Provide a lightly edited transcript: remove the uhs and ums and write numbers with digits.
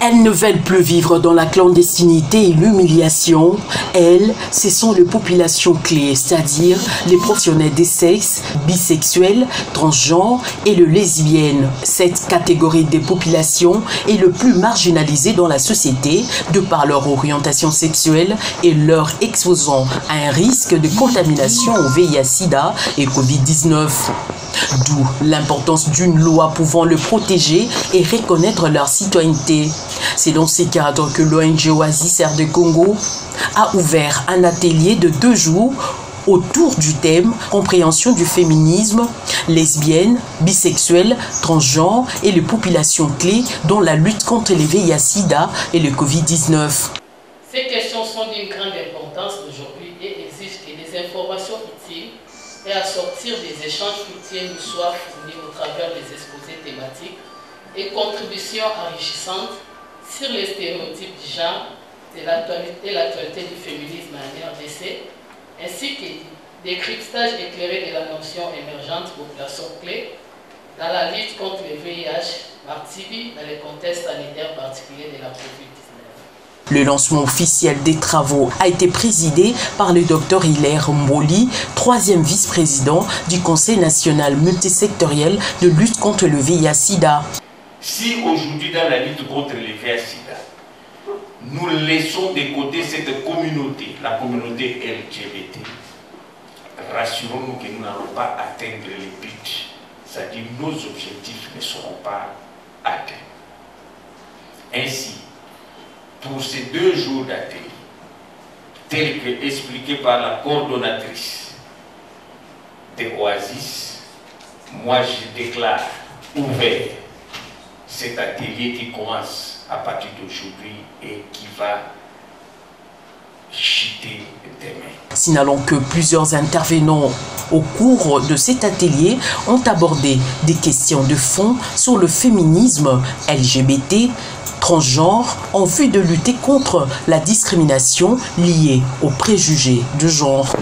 Elles ne veulent plus vivre dans la clandestinité et l'humiliation. Elles, ce sont les populations clés, c'est-à-dire les professionnels des sexes, bisexuels, transgenres et les lesbiennes. Cette catégorie des populations est le plus marginalisée dans la société de par leur orientation sexuelle et leur exposant à un risque de contamination au VIH-Sida et Covid-19. D'où l'importance d'une loi pouvant le protéger et reconnaître leur citoyenneté. C'est dans ces cadres que l'ONG Oasis Air de Congo a ouvert un atelier de 2 jours autour du thème « Compréhension du féminisme, lesbiennes, bisexuelles, transgenres et les populations clés dans la lutte contre les VIH-Sida et le Covid-19 ». Ces questions sont d'une grande importance aujourd'hui et exigent que des informations utiles et à sortir des échanges fructueux nous soient fournis au travers des exposés thématiques et contributions enrichissantes sur les stéréotypes du genre et l'actualité du féminisme en RDC, ainsi que décryptage éclairé de la notion émergente population clé dans la lutte contre le VIH, Martibi, dans le contexte sanitaire particulier de la COVID-19. Le lancement officiel des travaux a été présidé par le Dr Hilaire Mboli, 3e vice-président du Conseil national multisectoriel de lutte contre le VIH-Sida. Si aujourd'hui dans la lutte contre le VIH-Sida, nous laissons de côté cette communauté, la communauté LGBT, rassurons-nous que nous n'allons pas atteindre les buts, c'est-à-dire nos objectifs ne seront pas atteints. Ainsi, pour ces 2 jours d'atelier, tel que expliqué par la coordonnatrice de Oasis, moi je déclare ouvert cet atelier qui commence à partir d'aujourd'hui et qui va chuter demain. Signalons que plusieurs intervenants au cours de cet atelier ont abordé des questions de fond sur le féminisme LGBT, transgenre, en vue de lutter contre la discrimination liée aux préjugés de genre.